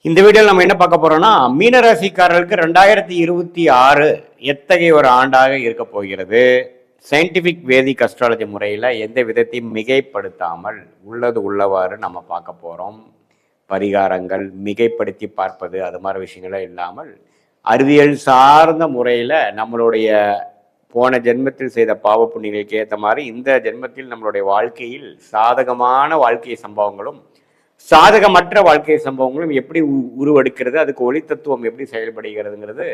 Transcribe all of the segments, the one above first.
இந்த வீடியோவில் நம்ம என்ன பார்க்க போறோம்னா மீனராசிக்காரர்களுக்கு 2026 எத்தகைய ஒரு ஆண்டாக இருக்க போகிறது. சயின்டிபிக் வேதிக் அஸ்ட்ராலஜி முறையில் எந்த விதத்தையும் மிகைப்படுத்தாமல் உள்ளது உள்ளவாறு நம்ம பார்க்க போறோம். பரிகாரங்கள் மிகைப்படுத்தி பார்ப்பது அது மாதிரி விஷயங்களும் இல்லாமல் அறிவியல் சார்ந்த முறையில் நம்மளுடைய போன ஜென்மத்தில் செய்த பாவ புண்ணியங்களுக்கு ஏற்ற மாதிரி இந்த ஜென்மத்தில் நம்மளுடைய வாழ்க்கையில் சாதகமான வாழ்க்கை சம்பவங்களும் சாதகமற்ற வாழ்க்கை சம்பவங்களும் எப்படி உருவெடுக்கிறது, அதுக்கு ஒளி தத்துவம் எப்படி செயல்படுகிறதுங்கிறது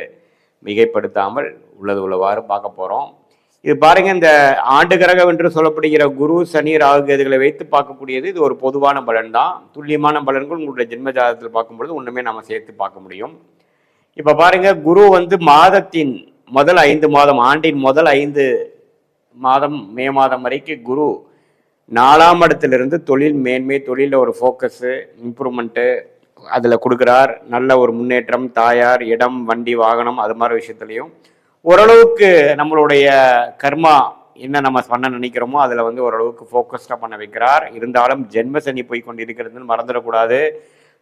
மிகைப்படுத்தாமல் உள்ளது உள்ளவாறு பார்க்க போகிறோம். இது பாருங்க, இந்த ஆண்டு கிரகம் என்று சொல்லப்படுகிற குரு சனி ராகு கேதுகளை வைத்து பார்க்கக்கூடியது. இது ஒரு பொதுவான பலன் தான். துல்லியமான பலன்கள் உங்களுடைய ஜென்ம ஜாதகத்தில் பார்க்கும்பொழுது ஒன்றுமே நம்ம சேர்த்து பார்க்க முடியும். இப்போ பாருங்க, குரு மாதத்தின் முதல் 5 மாதம், ஆண்டின் முதல் 5 மாதம் மே மாதம் வரைக்கும் குரு 4ஆம் இடத்திலிருந்து தொழில் மேன்மை, தொழிலில் ஒரு ஃபோக்கஸு, இம்ப்ரூவ்மெண்ட்டு அதில் கொடுக்குறார். நல்ல ஒரு முன்னேற்றம், தாயார், இடம், வண்டி, வாகனம் அது மாதிரி விஷயத்துலையும் ஓரளவுக்கு நம்மளுடைய கர்மா என்ன நம்ம பண்ண நினைக்கிறோமோ அதில் ஓரளவுக்கு ஃபோக்கஸ்டாக பண்ண வைக்கிறார். இருந்தாலும் ஜென்ம சனி போய் கொண்டு இருக்கிறதுன்னு மறந்துடக்கூடாது.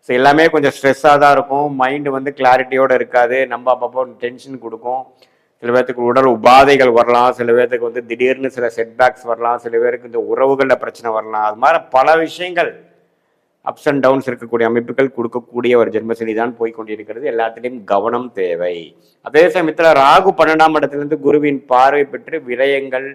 ஸோ எல்லாமே கொஞ்சம் ஸ்ட்ரெஸ்ஸாக தான் இருக்கும். மைண்டு கிளாரிட்டியோடு இருக்காது. நம்ம அப்பப்போ டென்ஷன் கொடுக்கும். சில பேர்த்துக்கு உடல் உபாதைகள் வரலாம், சில பேர்த்துக்கு திடீர்னு சில செட்பேக்ஸ் வரலாம், சில பேருக்கு இந்த உறவுகளில் பிரச்சனை வரலாம். அது மாதிரி பல விஷயங்கள் அப்ஸ் அண்ட் டவுன்ஸ் இருக்கக்கூடிய அமைப்புகள் கொடுக்கக்கூடிய ஒரு ஜென்மசனி தான் போய்கொண்டிருக்கிறது. எல்லாத்திலையும் கவனம் தேவை. அதே சமயத்தில் ராகு 12ஆம் இடத்திலிருந்து குருவின் பார்வை பெற்று விரயங்கள்,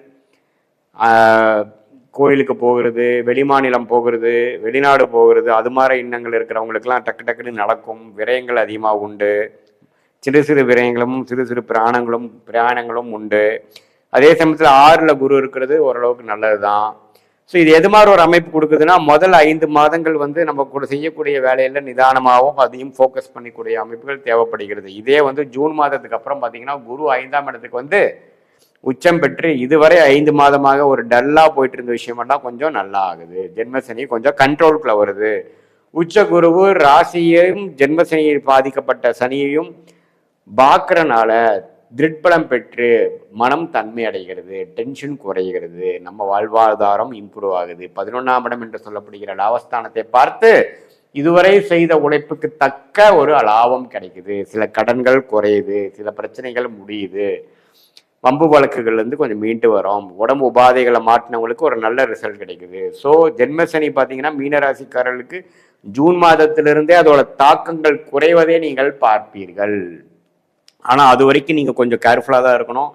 கோயிலுக்கு போகிறது, வெளிமாநிலம் போகிறது, வெளிநாடு போகிறது, அது மாதிரி எண்ணங்கள் இருக்கிறவங்களுக்கெல்லாம் டக்கு டக்குன்னு நடக்கும். விரயங்கள் அதிகமாக உண்டு. சிறு சிறு விரயங்களும் சிறு சிறு பிரயாணங்களும் உண்டு. அதே சமயத்தில் 6ல் குரு இருக்கிறது ஓரளவுக்கு நல்லது தான். ஸோ இது எது மாதிரி ஒரு அமைப்பு கொடுக்குதுன்னா, முதல் 5 மாதங்கள் நம்ம கூட செய்யக்கூடிய வேலையில் நிதானமாகவும் அதையும் ஃபோக்கஸ் பண்ணிக்கூடிய அமைப்புகள் தேவைப்படுகிறது. இதே ஜூன் மாதத்துக்கு அப்புறம் பார்த்தீங்கன்னா குரு 5ஆம் இடத்துக்கு உச்சம் பெற்று இதுவரை 5 மாதமாக ஒரு டல்லாக போயிட்டு இருந்த விஷயமெல்லாம் கொஞ்சம் நல்லா ஆகுது. ஜென்மசனி கொஞ்சம் கண்ட்ரோலுக்குள்ள வருது. உச்ச குருவு ராசியையும் ஜென்மசனியில் பாதிக்கப்பட்ட சனியையும் பார்க்கறனால திருட்பலம் பெற்று மனம் தன்மை அடைகிறது, டென்ஷன் குறைகிறது, நம்ம வாழ்வாதாரம் இம்ப்ரூவ் ஆகுது. 11ஆம் இடம் என்று சொல்லப்படுகிற லாபஸ்தானத்தை பார்த்து இதுவரை செய்த உழைப்புக்கு தக்க ஒரு லாபம் கிடைக்குது. சில கடன்கள் குறையுது, சில பிரச்சனைகள் முடியுது, வம்பு வழக்குகள்லேருந்து கொஞ்சம் மீண்டு வரோம், உடம்பு உபாதைகளை மாற்றினவங்களுக்கு ஒரு நல்ல ரிசல்ட் கிடைக்குது. ஸோ ஜென்மசனி பார்த்தீங்கன்னா மீனராசிக்காரர்களுக்கு ஜூன் மாதத்திலிருந்தே அதோட தாக்கங்கள் குறைவதே நீங்கள் பார்ப்பீர்கள். ஆனால் அது வரைக்கும் நீங்கள் கொஞ்சம் கேர்ஃபுல்லாக தான் இருக்கணும்.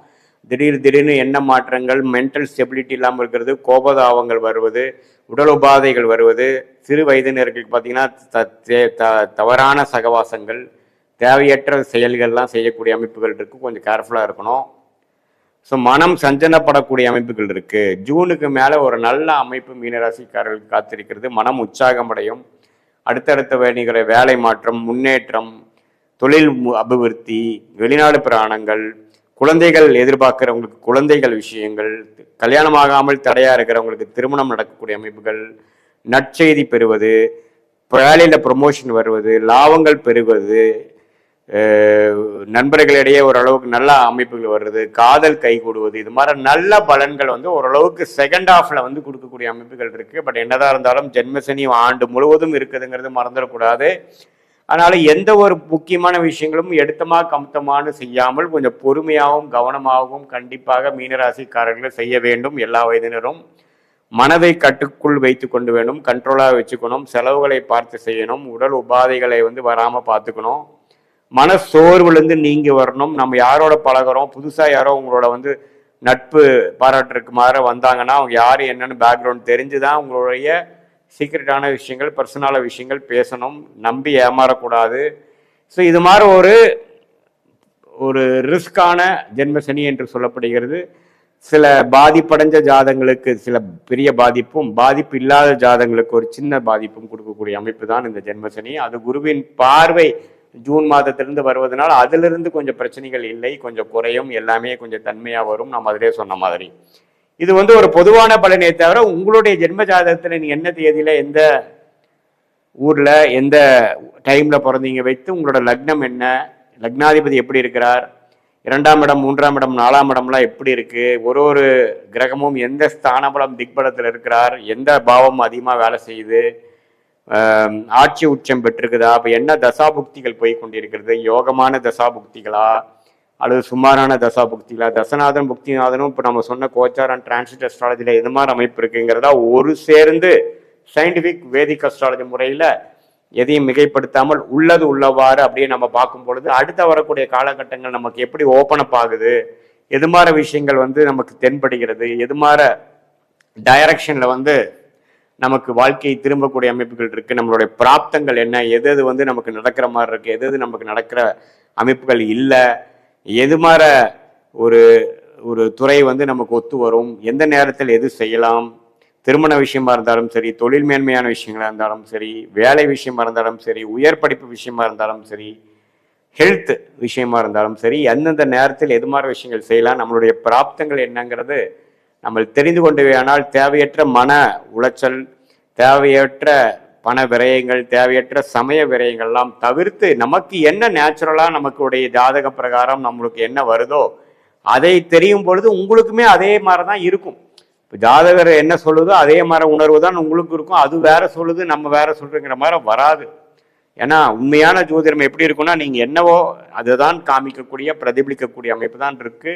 திடீர்னு எண்ண மாற்றங்கள், மென்டல் ஸ்டெபிலிட்டி இல்லாமல் இருக்கிறது, கோபதாபங்கள் வருவது, உடல் உபாதைகள் வருவது, சிறு வயதினர்களுக்கு பார்த்தீங்கன்னா தவறான சகவாசங்கள், தேவையற்ற செயல்கள்லாம் செய்யக்கூடிய அமைப்புகள் இருக்குது. கொஞ்சம் கேர்ஃபுல்லாக இருக்கணும். ஸோ மனம் சஞ்சனப்படக்கூடிய அமைப்புகள் இருக்குது. ஜூனுக்கு மேலே ஒரு நல்ல அமைப்பு மீனராசிக்காரர்களுக்கு காத்திருக்கிறது. மனம் உற்சாகமடையும். அடுத்தடுத்த வேலை மாற்றம், முன்னேற்றம், தொழில் அபிவிருத்தி, வெளிநாடு பிராணங்கள், குழந்தைகள் எதிர்பார்க்கிறவங்களுக்கு குழந்தைகள் விஷயங்கள், கல்யாணமாகாமல் தடையா இருக்கிறவங்களுக்கு திருமணம் நடக்கக்கூடிய அமைப்புகள், நற்செய்தி பெறுவது, வேலையில் ப்ரொமோஷன் வருவது, லாபங்கள் பெறுவது, நண்பர்களிடையே ஓரளவுக்கு நல்ல அமைப்புகள் வருது, காதல் கைகூடுவது, இது மாதிரி நல்ல பலன்கள் ஓரளவுக்கு செகண்ட் ஹாஃப்ல கொடுக்கக்கூடிய அமைப்புகள் இருக்கு. பட் என்னதான் இருந்தாலும் ஜென்மசனி ஆண்டு முழுவதும் இருக்குதுங்கிறது மறந்துடக்கூடாது. அதனால எந்த ஒரு முக்கியமான விஷயங்களும் எடுத்தமா கமுத்தமானு செய்யாமல் கொஞ்சம் பொறுமையாகவும் கவனமாகவும் கண்டிப்பாக மீனராசிக்காரர்கள் செய்ய வேண்டும். எல்லா வயதினரும் மனதை கட்டுக்குள் வைத்து கொண்டு வேண்டும், கண்ட்ரோலாக வச்சுக்கணும், செலவுகளை பார்த்து செய்யணும், உடல் உபாதைகளை வராம பார்த்துக்கணும், மன சோர்வுலேருந்து நீங்கி வரணும். நம்ம யாரோட பழகிறோம், புதுசாக யாரோ உங்களோட நட்பு பாராட்டுறதுக்கு மாதிரி வந்தாங்கன்னா அவங்க யார் என்னன்னு பேக்ரவுண்ட் தெரிஞ்சுதான் உங்களுடைய சீக்ரெட்டான விஷயங்கள், பர்சனலான விஷயங்கள் பேசணும். நம்பி ஏமாறக்கூடாது. ஸோ இது மாதிரி ஒரு ரிஸ்கான ஜென்மசனி என்று சொல்லப்படுகிறது. சில பாதிப்படைஞ்ச ஜாதங்களுக்கு சில பெரிய பாதிப்பும், பாதிப்பு இல்லாத ஜாதங்களுக்கு ஒரு சின்ன பாதிப்பும் கொடுக்கக்கூடிய அமைப்பு தான் இந்த ஜென்மசனி. அது குருவின் பார்வை ஜூன் மாதத்திலிருந்து வருவதனால் அதிலிருந்து கொஞ்சம் பிரச்சனைகள் இல்லை, கொஞ்சம் குறையும், எல்லாமே கொஞ்சம் தன்மையாக வரும். நம்ம அதிலே சொன்ன மாதிரி இது ஒரு பொதுவான பலனே தவிர உங்களுடைய ஜென்ம ஜாதகத்தில் நீ என்ன தேதியில எந்த ஊர்ல எந்த டைம்ல பிறந்தீங்க வைத்து உங்களோட லக்னம் என்ன, லக்னாதிபதி எப்படி இருக்கிறார், 2ஆம் இடம் 3ஆம் இடம் 4ஆம் இடம்லாம் எப்படி இருக்கு, ஒரு கிரகமும் எந்த ஸ்தானபலம் திக்பலத்தில் இருக்கிறார், எந்த பாவம் அதிகமாக வேலை செய்யுது, ஆட்சி உச்சம் பெற்றிருக்குதா, அப்ப என்ன தசாபுக்திகள் போய் கொண்டிருக்கிறது, யோகமான தசாபுக்திகளா அல்லது சுமாரான தசாபுக்திகளா, தசநாதன் புக்திநாதனும் இப்போ நம்ம சொன்ன கோச்சாரன் டிரான்சிட் அஸ்ட்ராலஜில எது மாதிரி அமைப்பு இருக்குங்கிறதா ஒரு சேர்ந்து சயின்டிபிக் வேதிக் அஸ்ட்ராலஜி முறையில எதையும் மிகைப்படுத்தாமல் உள்ளது உள்ளவாறு அப்படியே நம்ம பார்க்கும் பொழுது அடுத்த வரக்கூடிய காலகட்டங்கள் நமக்கு எப்படி ஓப்பன் அப் ஆகுது, எது மாதிரி விஷயங்கள் வந்து நமக்கு தென்படுகிறது, எது மாதிரி டைரக்ஷன்ல வந்து நமக்கு வாழ்க்கையை திரும்பக்கூடிய அமைப்புகள் இருக்கு, நம்மளுடைய பிராப்தங்கள் என்ன, எது எது வந்து நமக்கு நடக்கிற மாதிரி இருக்கு, எது எது நமக்கு நடக்கிற அமைப்புகள் இல்லை, எது மாதிரி ஒரு ஒரு துறை வந்து நமக்கு ஒத்து வரும், எந்த நேரத்தில் எது செய்யலாம், திருமண விஷயமா இருந்தாலும் சரி, தொழில் மேன்மையான விஷயங்களா இருந்தாலும் சரி, வேலை விஷயமா இருந்தாலும் சரி, உயர் படிப்பு விஷயமா இருந்தாலும் சரி, ஹெல்த் விஷயமா இருந்தாலும் சரி, எந்தெந்த நேரத்தில் எது மாதிரி விஷயங்கள் செய்யலாம், நம்மளுடைய பிராப்தங்கள் என்னங்கிறது நம்ம தெரிந்து கொண்டவையானால் தேவையற்ற மன உளைச்சல், தேவையற்ற பண விரயங்கள், தேவையற்ற சமய விரயங்கள்லாம் தவிர்த்து நமக்கு என்ன நேச்சுரலா நமக்குடைய ஜாதக பிரகாரம் நம்மளுக்கு என்ன வருதோ அதை தெரியும் பொழுது உங்களுக்குமே அதே மாதிரிதான் இருக்கும். இப்போ ஜாதகர் என்ன சொல்லுதோ அதே மாதிரி உணர்வு தான் உங்களுக்கு இருக்கும். அது வேற சொல்லுது நம்ம வேற சொல்றங்கிற மாதிரி வராது. ஏன்னா உண்மையான ஜோதிடம் எப்படி இருக்குன்னா நீங்க என்னவோ அதுதான் காமிக்கக்கூடிய பிரதிபலிக்கக்கூடிய அமைப்பு தான் இருக்கு.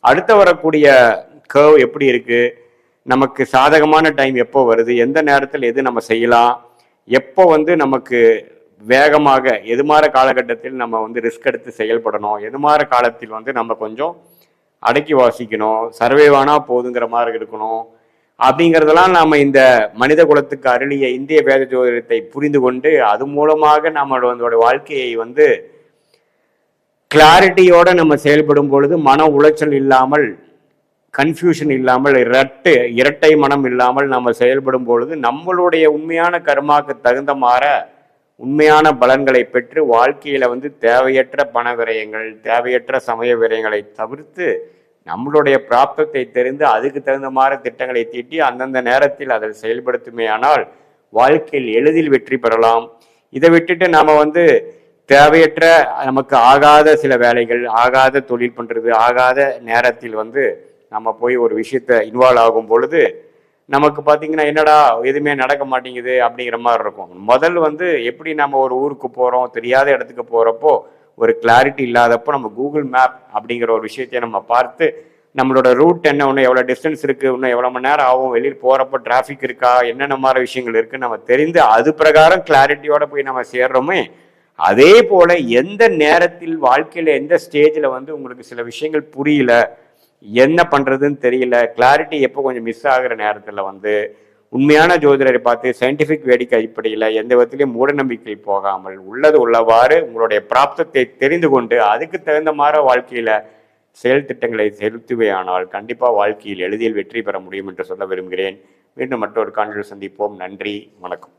அடுத்த வரக்கூடிய கர்வ் எப்படி இருக்கு, நமக்கு சாதகமான டைம் எப்போ வருது, எந்த நேரத்தில் எது நம்ம செய்யலாம், எப்போ வந்து நமக்கு வேகமாக எது மாதிரி காலகட்டத்தில் நம்ம வந்து ரிஸ்க் எடுத்து செயல்படணும், எது மாதிரி காலத்தில் வந்து நம்ம கொஞ்சம் அடக்கி வாசிக்கணும், சர்வேவானா போதுங்கிற மாதிரி இருக்கணும் அப்படிங்கிறதெல்லாம் நாம இந்த மனித குலத்துக்கு அருளிய இந்திய வேத ஜோதிடத்தை புரிந்து கொண்டு அது மூலமாக நம்மளோட வாழ்க்கையை வந்து கிளாரிட்டியோட நம்ம செயல்படும் பொழுது மன உளைச்சல் இல்லாமல், கன்ஃபியூஷன் இல்லாமல், இரட்டை மனம் இல்லாமல் நம்ம செயல்படும் பொழுது நம்மளுடைய உண்மையான கர்மாக்கு தகுந்த மாற உண்மையான பலன்களை பெற்று வாழ்க்கையில வந்து தேவையற்ற பண விரயங்கள், தேவையற்ற சமய விரயங்களை தவிர்த்து நம்மளுடைய பிராப்தத்தை தெரிந்து அதுக்கு தகுந்த மாதிரி திட்டங்களை தீட்டி அந்தந்த நேரத்தில் அதை செயல்படுத்துமே ஆனால் வாழ்க்கையில் எளிதில் வெற்றி பெறலாம். இதை விட்டுட்டு நாம வந்து தேவையற்ற நமக்கு ஆகாத சில வேலைகள், ஆகாத தொழில் பண்றது, ஆகாத நேரத்தில் வந்து நம்ம போய் ஒரு விஷயத்த இன்வால்வ் ஆகும் பொழுது நமக்கு பார்த்தீங்கன்னா என்னடா எதுவுமே நடக்க மாட்டேங்குது அப்படிங்கிற மாதிரி இருக்கும். முதல் வந்து எப்படி நம்ம ஒரு ஊருக்கு போகிறோம், தெரியாத இடத்துக்கு போகிறப்போ ஒரு கிளாரிட்டி இல்லாதப்போ நம்ம கூகுள் மேப் அப்படிங்கிற ஒரு விஷயத்தையும் நம்ம பார்த்து நம்மளோட ரூட் என்ன, இன்னும் எவ்வளோ டிஸ்டன்ஸ் இருக்குது, இன்னும் எவ்வளோ மணி நேரம் ஆகும், வெளியில் போகிறப்போ டிராஃபிக் இருக்கா, என்னென்ன மாதிரி விஷயங்கள் இருக்குன்னு நம்ம தெரிந்து அது பிரகாரம் கிளாரிட்டியோட போய் நம்ம சேர்றோமே. அதே போல் எந்த நேரத்தில் வாழ்க்கையில் எந்த ஸ்டேஜில் வந்து உங்களுக்கு சில விஷயங்கள் புரியல, என்ன பண்றதுன்னு தெரியல, கிளாரிட்டி எப்போ கொஞ்சம் மிஸ் ஆகுற நேரத்தில் வந்து உண்மையான ஜோதிடரை பார்த்து சயின்டிபிக் வேடிக்கை அடிப்படையில் எந்த விதத்திலையும் மூட நம்பிக்கை போகாமல் உள்ளது உள்ளவாறு உங்களுடைய பிராப்தத்தை தெரிந்து கொண்டு அதுக்கு தகுந்த மாதிரி வாழ்க்கையில செயல் திட்டங்களை செலுத்துவேயானால் கண்டிப்பாக வாழ்க்கையில் எளிதில் வெற்றி பெற முடியும் என்று சொல்ல விரும்புகிறேன். மீண்டும் மற்றொரு காணொளியில் சந்திப்போம். நன்றி, வணக்கம்.